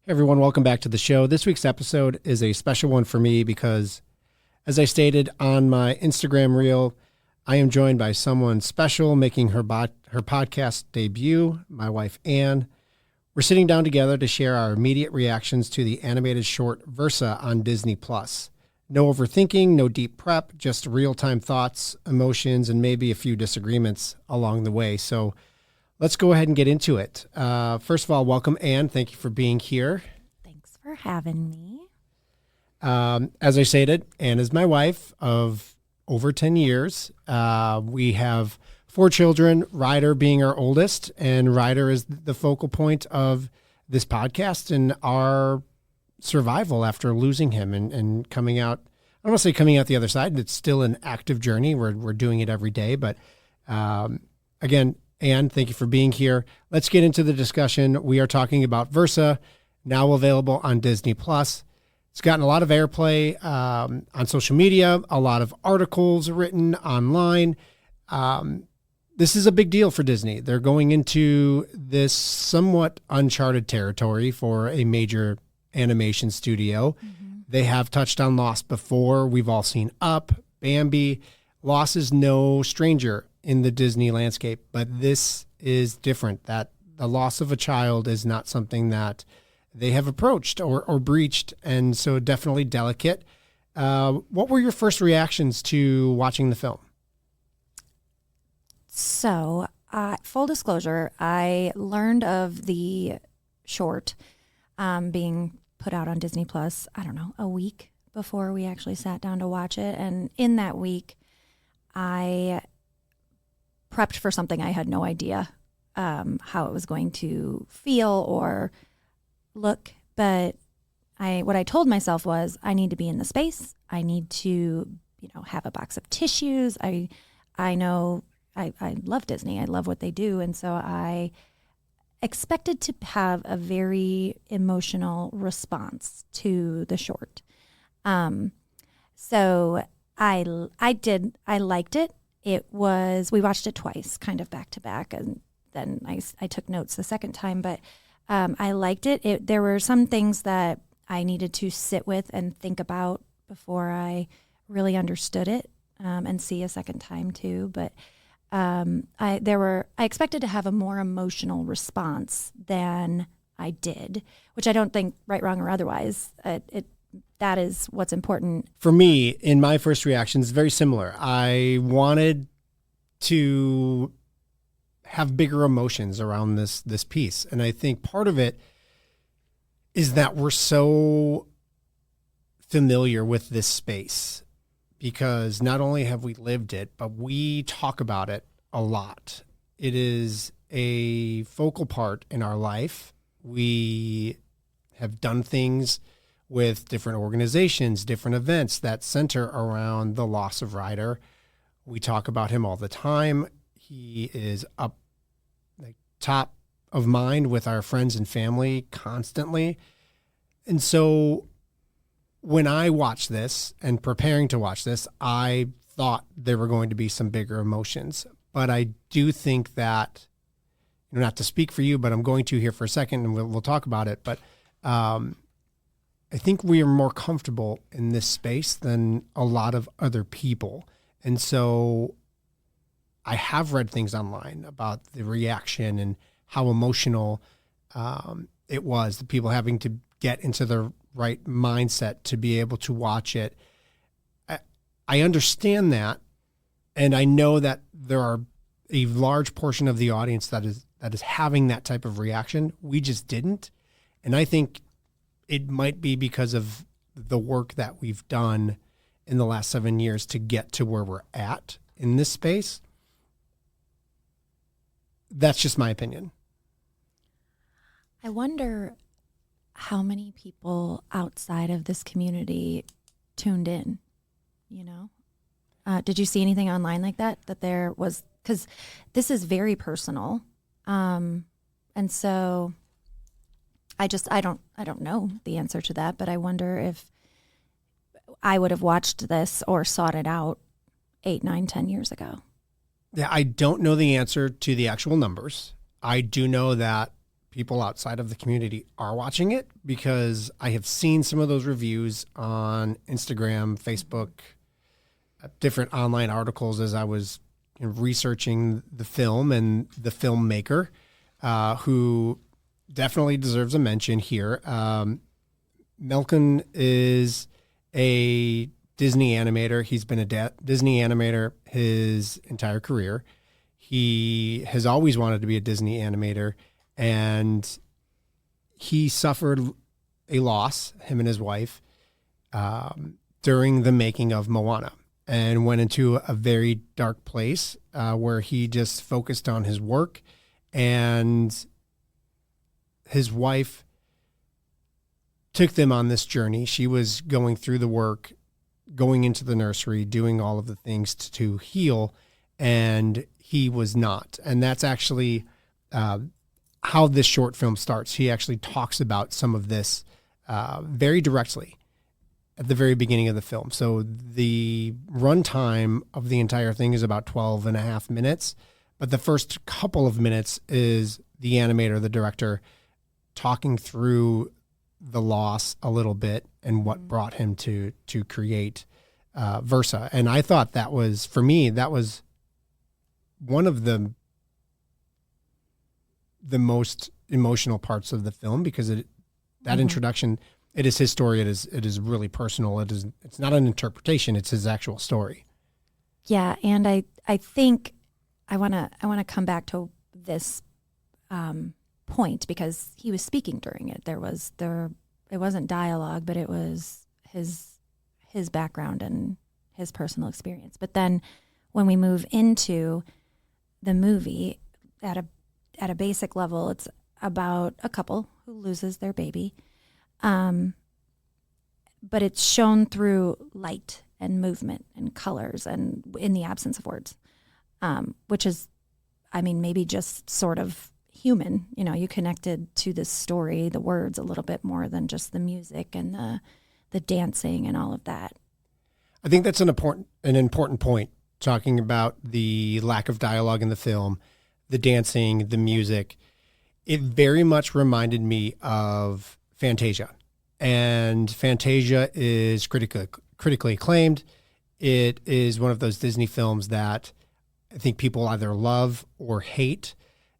Hey everyone, welcome back to the show. This week's episode is a special one for me because, as I stated on my Instagram reel, I am joined by someone special making her podcast debut, my wife, Anne. We're sitting down together to share our immediate reactions to the animated short Versa on Disney+. No overthinking, no deep prep, just real-time thoughts, emotions, and maybe a few disagreements along the way. So let's go ahead and get into it. First of all, welcome, Anne. Thank you for being here. Thanks for having me. As I stated, Anne is my wife of over 10 years. We have 4 children, Ryder being our oldest, and Ryder is the focal point of this podcast and our survival after losing him and coming out. I don't want to say coming out the other side. It's still an active journey. We're doing it every day. But again, Anne, thank you for being here. Let's get into the discussion. We are talking about Versa, now available on Disney+. It's gotten a lot of airplay on social media, a lot of articles written online. This is a big deal for Disney. They're going into this somewhat uncharted territory for a major animation studio. Mm-hmm. They have touched on loss before. We've all seen Up, Bambi. Loss is no stranger in the Disney landscape, but this is different. That the loss of a child is not something that they have approached or breached, and so definitely delicate. What were your first reactions to watching the film? So, full disclosure, I learned of the short being put out on Disney+, I don't know, a week before we actually sat down to watch it. And in that week, I prepped for something I had no idea how it was going to feel or look. But what I told myself was I need to be in the space. I need to, have a box of tissues. I know I love Disney. I love what they do. And so I expected to have a very emotional response to the short. So I liked it. We watched it twice, kind of back to back. And then I took notes the second time, but I liked it. There were some things that I needed to sit with and think about before I really understood it, and see a second time too. But I expected to have a more emotional response than I did, which I don't think right, wrong, or otherwise. That is what's important. For me, in my first reactions, very similar. I wanted to have bigger emotions around this piece. And I think part of it is that we're so familiar with this space because not only have we lived it, but we talk about it a lot. It is a focal part in our life. We have done things with different organizations, different events that center around the loss of Ryder. We talk about him all the time. He is up top of mind with our friends and family constantly. And so when I watched this and preparing to watch this, I thought there were going to be some bigger emotions. But I do think that, not to speak for you, but I'm going to here for a second and we'll talk about it. But I think we are more comfortable in this space than a lot of other people. And so I have read things online about the reaction and how emotional it was, the people having to get into the right mindset to be able to watch it. I understand that, and I know that there are a large portion of the audience that is having that type of reaction. We just didn't. And I think it might be because of the work that we've done in the last 7 years to get to where we're at in this space. That's just my opinion. I wonder how many people outside of this community tuned in, Did you see anything online like that there was, because this is very personal. And so I don't know the answer to that, but I wonder if I would have watched this or sought it out 8, 9, 10 years ago. Yeah, I don't know the answer to the actual numbers. I do know that people outside of the community are watching it, because I have seen some of those reviews on Instagram, Facebook, different online articles as I was researching the film and the filmmaker, who definitely deserves a mention here. Melkin is a Disney animator. He's been a Disney animator his entire career. He has always wanted to be a Disney animator, and he suffered a loss, him and his wife, during the making of Moana, and went into a very dark place where he just focused on his work. And his wife took them on this journey. She was going through the work, going into the nursery, doing all of the things to heal, and he was not. And that's actually how this short film starts. He actually talks about some of this very directly at the very beginning of the film. So the runtime of the entire thing is about 12 and a half minutes, but the first couple of minutes is the animator, the director, talking through the loss a little bit and what brought him to create Versa. And I thought that was, for me, that was one of the most emotional parts of the film, because that introduction, it is his story. It is really personal. It's not an interpretation. It's his actual story. Yeah. And I think I want to come back to this point, because he was speaking during it. It wasn't dialogue, but it was his background and his personal experience. But then when we move into the movie, at a basic level, it's about a couple who loses their baby. But it's shown through light and movement and colors and in the absence of words, which is, maybe just sort of human. You connected to this story, the words, a little bit more than just the music and the dancing and all of that. I think that's an important point, talking about the lack of dialogue in the film, the dancing, the music. It very much reminded me of Fantasia. And Fantasia is critically acclaimed. It is one of those Disney films that I think people either love or hate.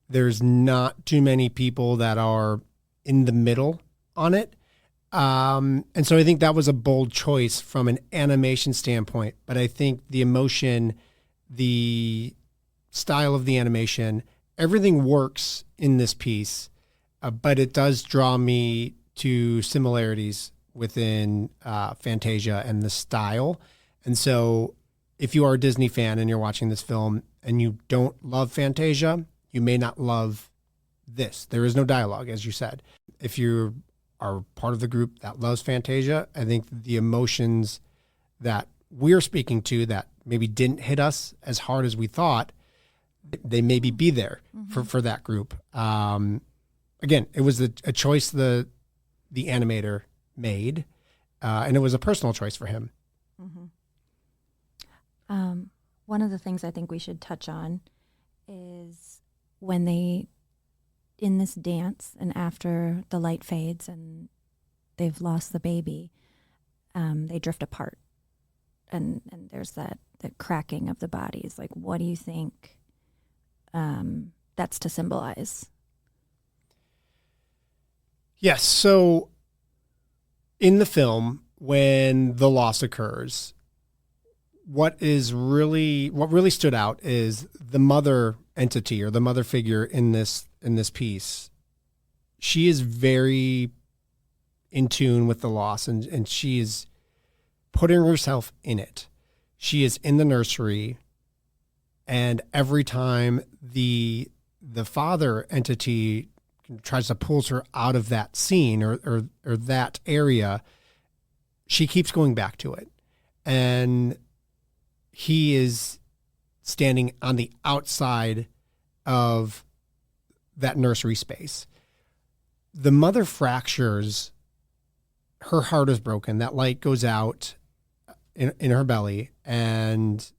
There's not too many people that are in the middle on it. And so I think that was a bold choice from an animation standpoint. But I think the emotion, the style of the animation, everything works in this piece. But it does draw me to similarities within Fantasia and the style. And so if you are a Disney fan and you're watching this film and you don't love Fantasia, you may not love this. There is no dialogue, as you said. If you are part of the group that loves Fantasia, I think the emotions that we're speaking to that maybe didn't hit us as hard as we thought, they maybe be there for that group. Again, it was a choice the animator made, and it was a personal choice for him. One of the things I think we should touch on is when they, in this dance and after the light fades and they've lost the baby, they drift apart, and there's the cracking of the bodies. Like, what do you think that's to symbolize? Yes. So in the film, when the loss occurs, what really stood out is the mother entity, or the mother figure in this piece. She is very in tune with the loss, and she is putting herself in it. She is in the nursery, and every time the father entity tries to pull her out of that scene or that area, she keeps going back to it. And he is standing on the outside of that nursery space. The mother fractures. Her heart is broken. That light goes out in her belly, and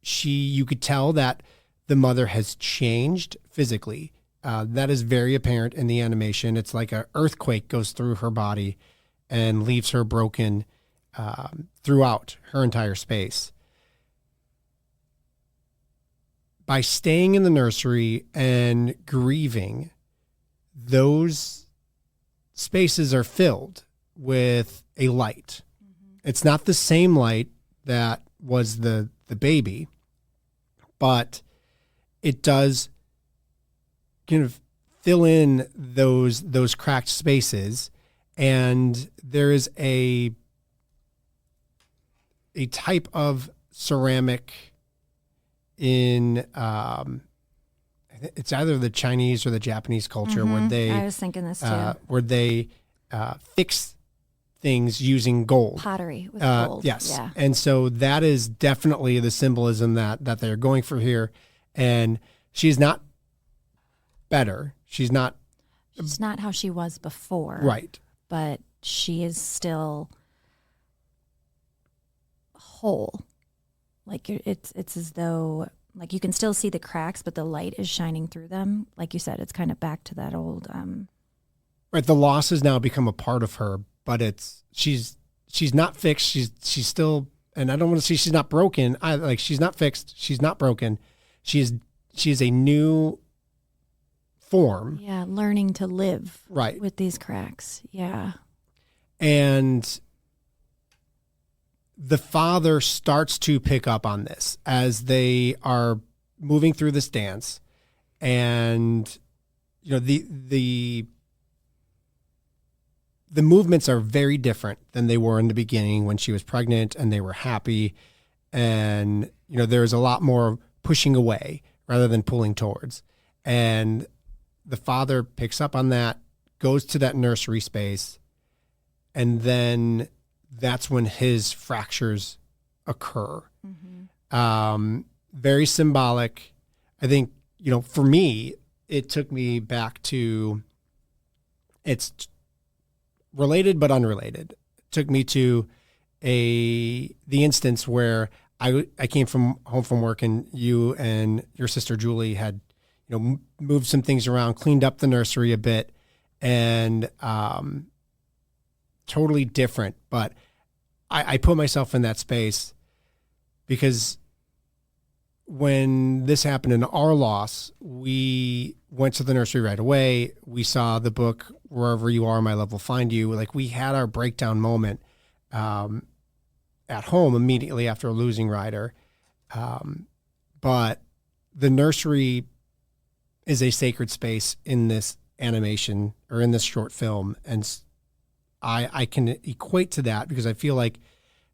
you could tell that the mother has changed physically. That is very apparent in the animation. It's like an earthquake goes through her body and leaves her broken throughout her entire space. By staying in the nursery and grieving, those spaces are filled with a light. Mm-hmm. It's not the same light that was the baby, but it does kind of fill in those cracked spaces, and there is a type of ceramic in it's either the Chinese or the Japanese culture where they I was thinking this too. Where they fix things using gold Pottery with gold. Yes, yeah. And so that is definitely the symbolism that they're going for here. And she's not better. She's not how she was before, right, but she is still whole. Like it's as though like you can still see the cracks, but the light is shining through them. Like you said, it's kind of back to that old. Right, the loss has now become a part of her, but she's not fixed. She's still, and I don't want to say she's not broken. She's not fixed. She's not broken. She is a new form. Yeah, learning to live right with these cracks. Yeah, and the father starts to pick up on this as they are moving through this dance, and the movements are very different than they were in the beginning when she was pregnant and they were happy, and there's a lot more pushing away rather than pulling towards, and the father picks up on that, goes to that nursery space, and then that's when his fractures occur. Mm-hmm. Very symbolic. I think, for me, it took me back to, it's related but unrelated. It took me to the instance where I came home from work, and you and your sister Julie had, moved some things around, cleaned up the nursery a bit, and totally different. But I put myself in that space because when this happened in our loss, we went to the nursery right away. We saw the book, Wherever You Are, My Love Will Find You. Like, we had our breakdown moment at home immediately after losing Ryder. But the nursery is a sacred space in this animation or in this short film. And I can equate to that because I feel like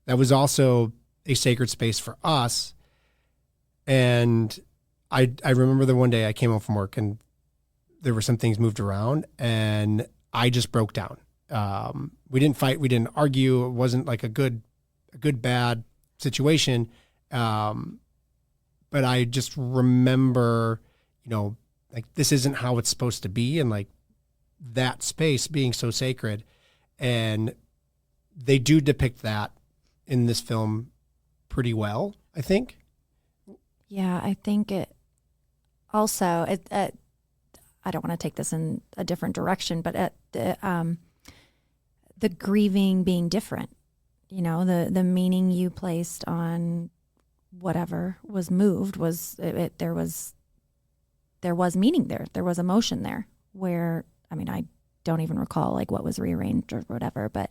that was also a sacred space for us. And I remember the one day I came home from work and there were some things moved around and I just broke down. We didn't fight. We didn't argue. It wasn't like a good, bad situation. But I just remember, like, this isn't how it's supposed to be. And like that space being so sacred. And they do depict that in this film pretty well, I think. Yeah, I think it also, I don't want to take this in a different direction, but the grieving being different, the meaning you placed on whatever was moved was, there was meaning there. There was emotion there where, I don't even recall like what was rearranged or whatever, but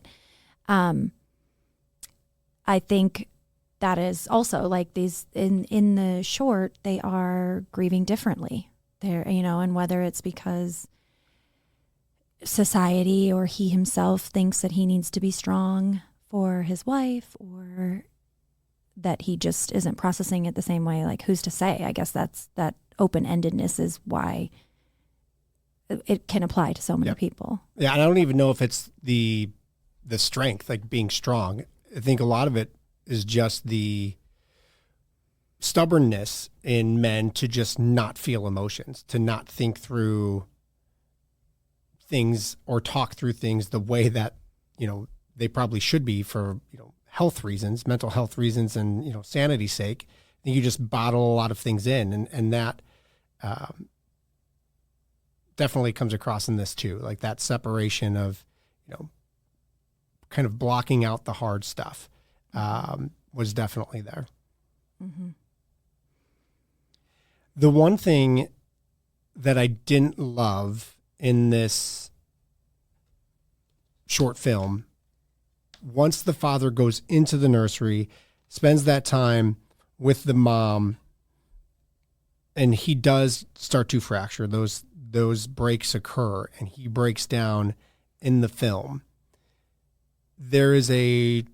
I think that is also like these in the short, they are grieving differently there, and whether it's because society or he himself thinks that he needs to be strong for his wife or that he just isn't processing it the same way, like who's to say? I guess that open-endedness is why it can apply to so many people. Yeah, and I don't even know if it's the strength, like being strong. I think a lot of it is just the stubbornness in men to just not feel emotions, to not think through things or talk through things the way that, they probably should be for, health reasons, mental health reasons, and, sanity's sake. I think you just bottle a lot of things in, and that definitely comes across in this too. Like that separation of, kind of blocking out the hard stuff was definitely there. Mm-hmm. The one thing that I didn't love in this short film, once the father goes into the nursery, spends that time with the mom, and he does start to fracture. Those breaks occur, and he breaks down in the film. There is it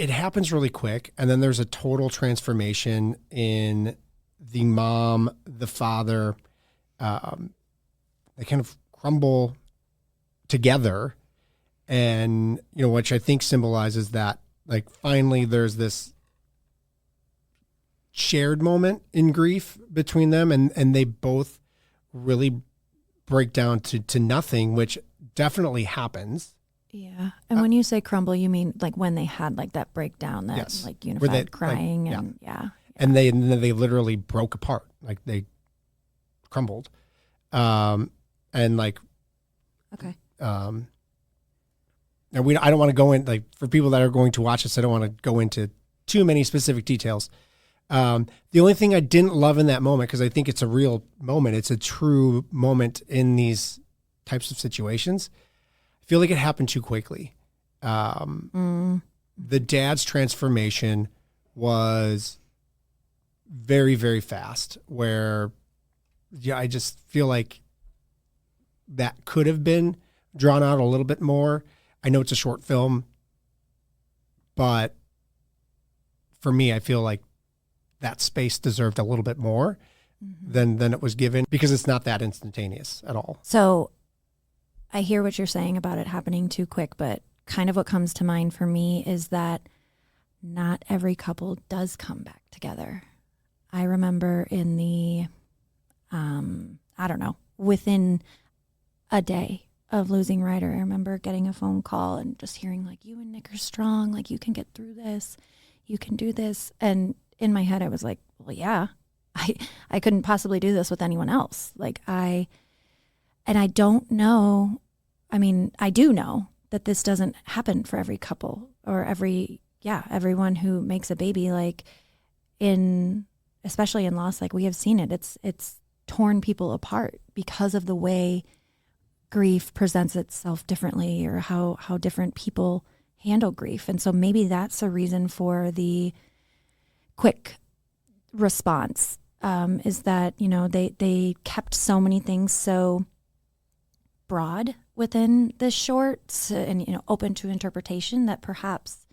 happens really quick, and then there's a total transformation in the mom, the father. They kind of crumble together, and which I think symbolizes that, like, finally there's this shared moment in grief between them, and they both really break down to nothing, which definitely happens. Yeah. And when you say crumble, you mean like when they had like that breakdown, that Yes. like unified Where they, crying like, and yeah. And they literally broke apart, like they crumbled. And like, Okay. and I don't want to go in, like, for people that are going to watch this, I don't want to go into too many specific details. The only thing I didn't love in that moment, because I think it's a real moment, it's a true moment in these types of situations, I feel like it happened too quickly. The dad's transformation was very, very fast, where I just feel like that could have been drawn out a little bit more. I know it's a short film, but for me, I feel like that space deserved a little bit more than it was given, because it's not that instantaneous at all. So I hear what you're saying about it happening too quick, but kind of what comes to mind for me is that not every couple does come back together. I remember in the, I don't know, within a day of losing Ryder, I remember getting a phone call and just hearing like, you and Nick are strong, like you can get through this, you can do this. And in my head, I was like, well, yeah, I couldn't possibly do this with anyone else. And I don't know, I mean, I do know that this doesn't happen for every couple or everyone who makes a baby, like especially in loss, like we have seen it. It's torn people apart because of the way grief presents itself differently, or how different people handle grief. And so maybe that's a reason for the quick response, is that, they kept so many things so broad within this short and, open to interpretation, that perhaps,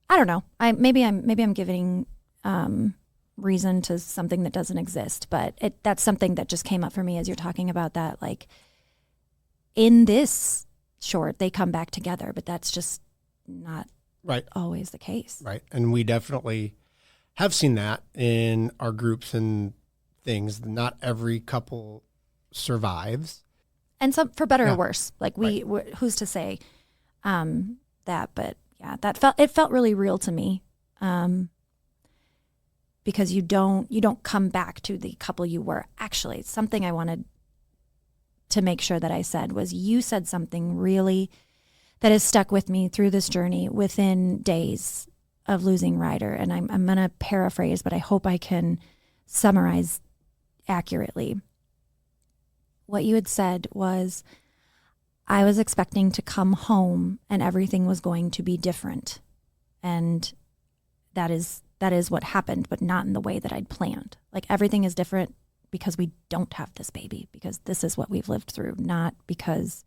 I don't know, maybe I'm giving reason to something that doesn't exist, but that's something that just came up for me as you're talking about that. Like, in this short, they come back together, but that's just not always the case. Right. And we definitely have seen that in our groups and things. Not every couple survives. And some, for better or worse, like who's to say that, but yeah, it felt really real to me. Because you don't come back to the couple you were. Actually, something I wanted to make sure that I said was, you said something really that has stuck with me through this journey within days of losing Ryder. And I'm going to paraphrase, but I hope I can summarize accurately. What you had said was, I was expecting to come home and everything was going to be different. And that is what happened, but not in the way that I'd planned. Like, everything is different because we don't have this baby, because this is what we've lived through, not because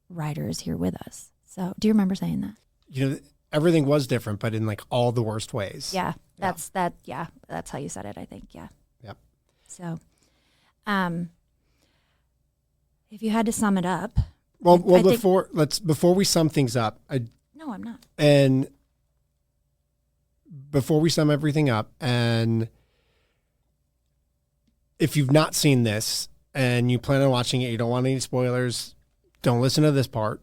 Ryder is here with us. So do you remember saying that? Everything was different, but in like all the worst ways. Yeah, that's how you said it, I think. Yeah. Yep. So, if you had to sum it up. Well, before we sum things up. No, I'm not. And before we sum everything up, and if you've not seen this and you plan on watching it, you don't want any spoilers, don't listen to this part.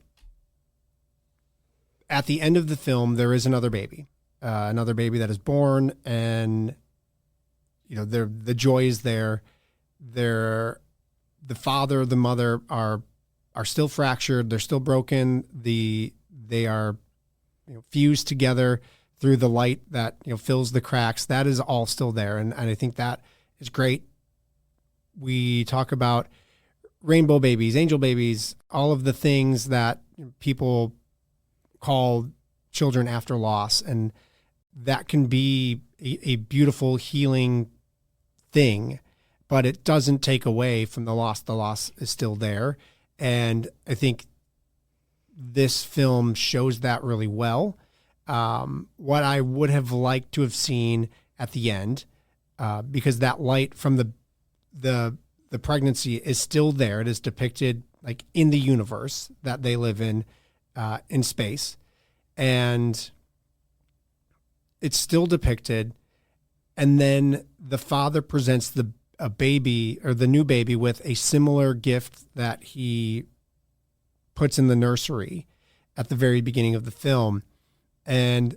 At the end of the film, there is another baby that is born, and the joy is there. the father, the mother are still fractured. They're still broken. They are fused together through the light that fills the cracks. That is all still there, and I think that is great. We talk about rainbow babies, angel babies, all of the things that people call children after loss, and that can be a beautiful healing thing, but it doesn't take away from the loss. The loss is still there. And I think this film shows that really well. What I would have liked to have seen at the end, because that light from the pregnancy is still there. It is depicted like in the universe that they live in space. And it's still depicted. And then the father presents a baby or the new baby with a similar gift that he puts in the nursery at the very beginning of the film. And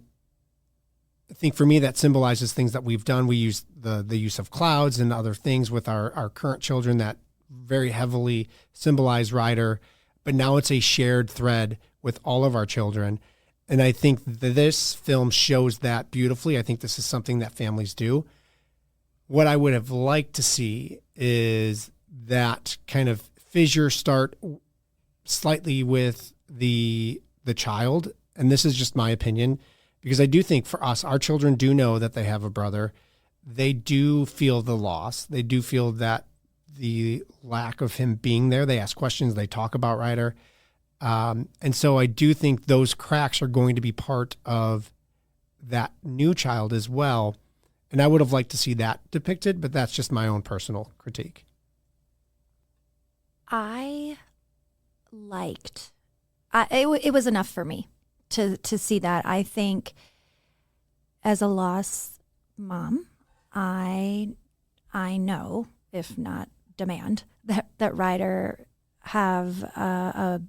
I think for me, that symbolizes things that we've done. We use the use of clouds and other things with our current children that very heavily symbolize Ryder, but now it's a shared thread with all of our children. And I think that this film shows that beautifully. I think this is something that families do. What I would have liked to see is that kind of fissure start slightly with the child. And this is just my opinion, because I do think for us, our children do know that they have a brother. They do feel the loss. They do feel that the lack of him being there. They ask questions. They talk about Ryder. And so I do think those cracks are going to be part of that new child as well. And I would have liked to see that depicted, but that's just my own personal critique. I liked, it was enough for me to see that. I think as a lost mom, I know, if not demand, that Ryder have a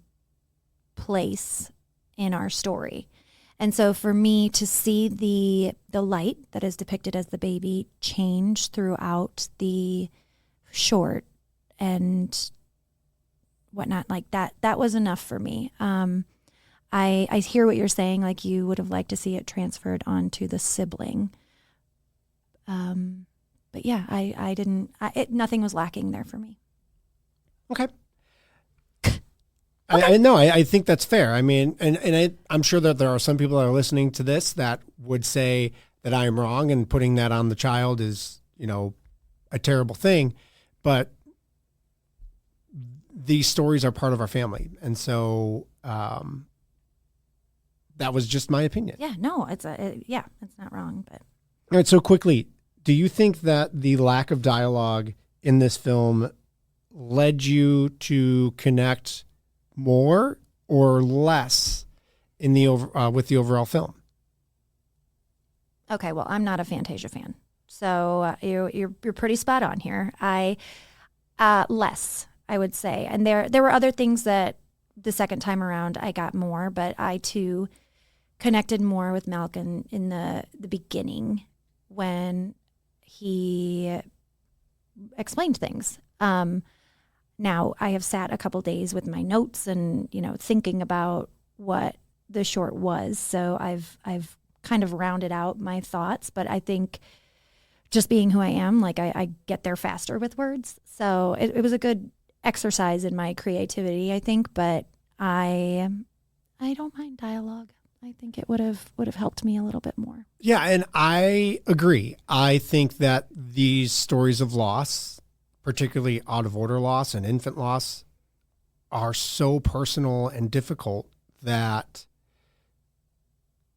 place in our story. And so for me to see the light that is depicted as the baby change throughout the short and whatnot, like that was enough for me. I hear what you're saying, like you would have liked to see it transferred onto the sibling. But yeah, I didn't, nothing was lacking there for me. Okay. I think that's fair. I mean, and I'm sure that there are some people that are listening to this that would say that I'm wrong and putting that on the child is, a terrible thing. But these stories are part of our family. And so that was just my opinion. Yeah, no, it's not wrong. But all right, so quickly, do you think that the lack of dialogue in this film led you to connect more or less in the with the overall film? Okay, well, I'm not a Fantasia fan, so you're pretty spot on here. Less, I would say, and there were other things that the second time around I got more, but I too connected more with Malcolm in the beginning when he explained things. Now I have sat a couple days with my notes and, thinking about what the short was. So I've kind of rounded out my thoughts, but I think just being who I am, like I get there faster with words. So it was a good exercise in my creativity, I think, but I don't mind dialogue. I think it would have helped me a little bit more. Yeah, and I agree. I think that these stories of loss, particularly out of order loss and infant loss, are so personal and difficult that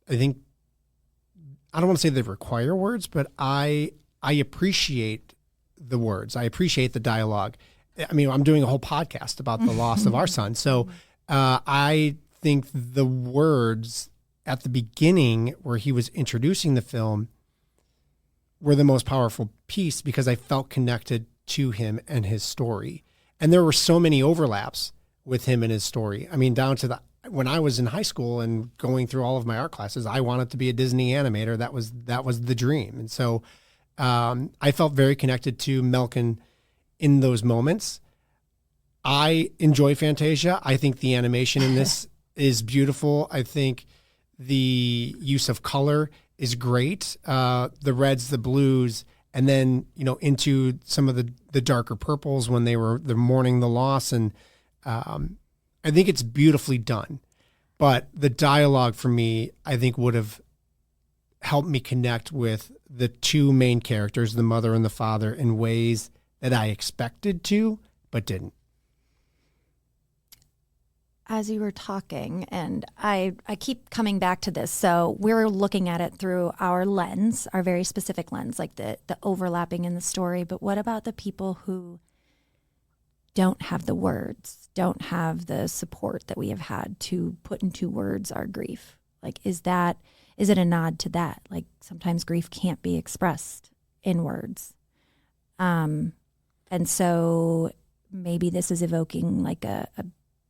I think, I don't want to say they require words, but I appreciate the words. I appreciate the dialogue. I mean, I'm doing a whole podcast about the loss of our son. So I think the words at the beginning where he was introducing the film were the most powerful piece because I felt connected to him and his story. And there were so many overlaps with him and his story. I mean, down to when I was in high school and going through all of my art classes, I wanted to be a Disney animator. That was the dream. And so I felt very connected to Melkin in those moments. I enjoy Fantasia. I think the animation in this is beautiful. I think the use of color is great. The reds, the blues, and then, into some of the darker purples when they're mourning the loss. And I think it's beautifully done. But the dialogue for me, I think would have helped me connect with the two main characters, the mother and the father, in ways that I expected to, but didn't. As you were talking, and I keep coming back to this, so we're looking at it through our lens, our very specific lens, like the overlapping in the story. But what about the people who don't have the words, don't have the support that we have had to put into words our grief? Like, is it a nod to that? Like, sometimes grief can't be expressed in words. And so maybe this is evoking like a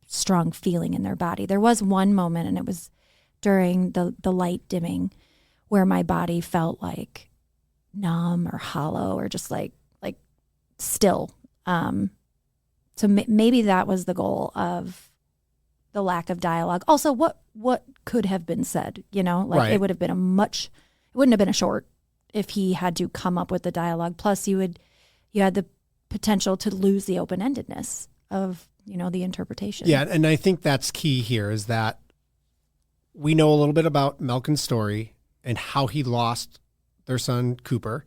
strong feeling in their body. There was one moment, and it was during the light dimming, where my body felt like numb or hollow or just like still. So maybe that was the goal of the lack of dialogue. Also, what could have been said? Right. It would have been it wouldn't have been a short if he had to come up with the dialogue. Plus, you had the potential to lose the open-endedness of the interpretation. Yeah, and I think that's key here, is that we know a little bit about Malkin's story and how he lost their son Cooper,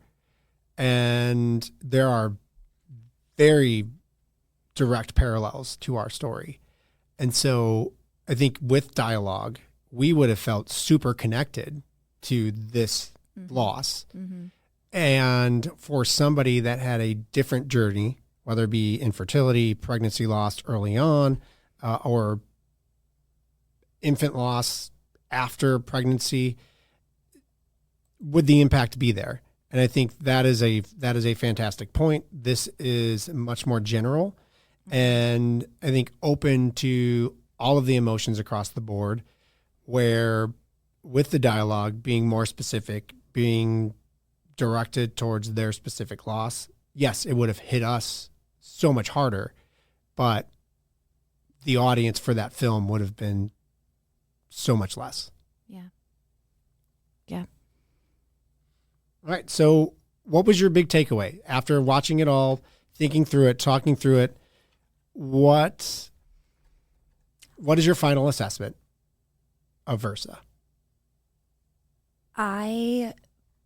and there are very direct parallels to our story. And so I think with dialogue, we would have felt super connected to this loss. Mm-hmm. And for somebody that had a different journey, whether it be infertility, pregnancy loss early on, or infant loss after pregnancy, would the impact be there? And I think that is a fantastic point. This is much more general, and I think open to all of the emotions across the board, where with the dialogue being more specific, being directed towards their specific loss, yes, it would have hit us so much harder, but the audience for that film would have been so much less. Yeah. Yeah. All right. So what was your big takeaway after watching it all, thinking through it, talking through it? What is your final assessment of Versa? I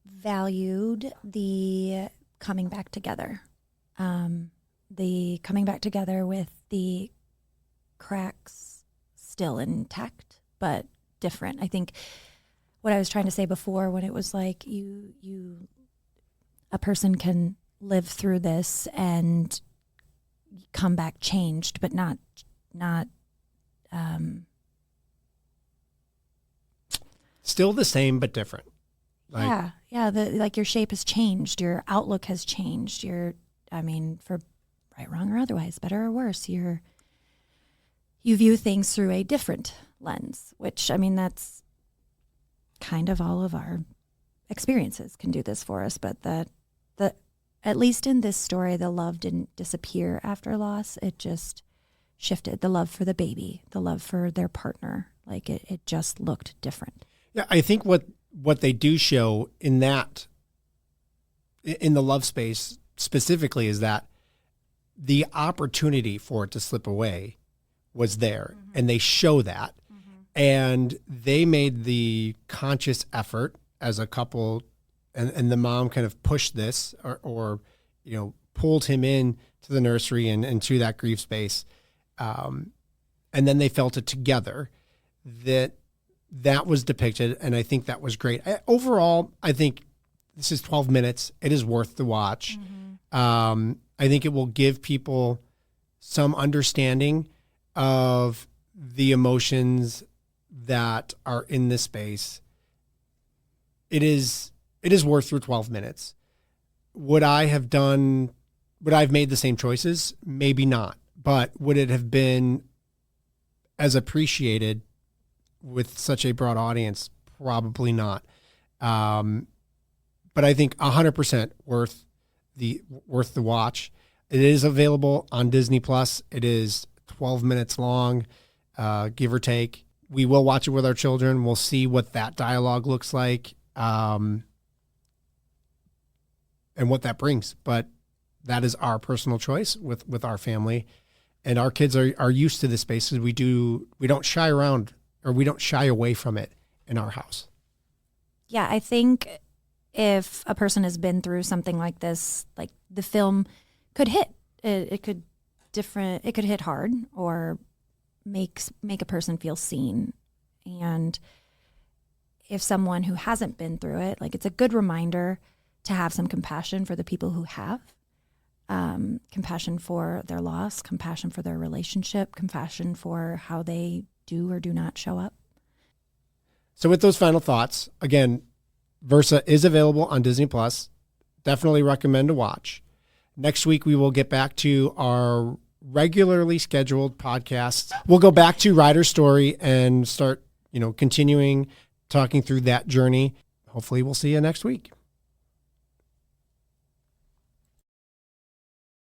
valued the coming back together. The coming back together with the cracks still intact, but different. I think what I was trying to say before, when it was like a person can live through this and come back changed, but not still the same, but different. Yeah. Your shape has changed. Your outlook has changed. For right, wrong, or otherwise, better or worse, you view things through a different lens, which, that's kind of all of our experiences can do this for us. But at least in this story, the love didn't disappear after loss. It just shifted. The love for the baby, the love for their partner, like it just looked different. Yeah, I think what they do show in the love space specifically is that the opportunity for it to slip away was there, mm-hmm. and they show that. Mm-hmm. And they made the conscious effort as a couple, and the mom kind of pushed this or pulled him in to the nursery and to that grief space. And then they felt it together. That was depicted, and I think that was great. Overall, I think this is 12 minutes. It is worth the watch. Mm-hmm. I think it will give people some understanding of the emotions that are in this space. It is worth through 12 minutes. Would I have made the same choices? Maybe not. But would it have been as appreciated with such a broad audience? Probably not. But I think 100% worth the watch. It is available on Disney Plus. It is 12 minutes long, give or take. We will watch it with our children. We'll see what that dialogue looks like, and what that brings. But that is our personal choice with our family. And our kids are used to this space because we don't shy around, or we don't shy away from it in our house. Yeah, I think if a person has been through something like this, like the film could hit. It could hit hard or make a person feel seen. And if someone who hasn't been through it, like, it's a good reminder to have some compassion for the people who have, compassion for their loss, compassion for their relationship, compassion for how they do or do not show up. So with those final thoughts, again, Versa is available on Disney Plus. Definitely recommend to watch. Next week, we will get back to our regularly scheduled podcast. We'll go back to Ryder's story and start, continuing talking through that journey. Hopefully we'll see you next week.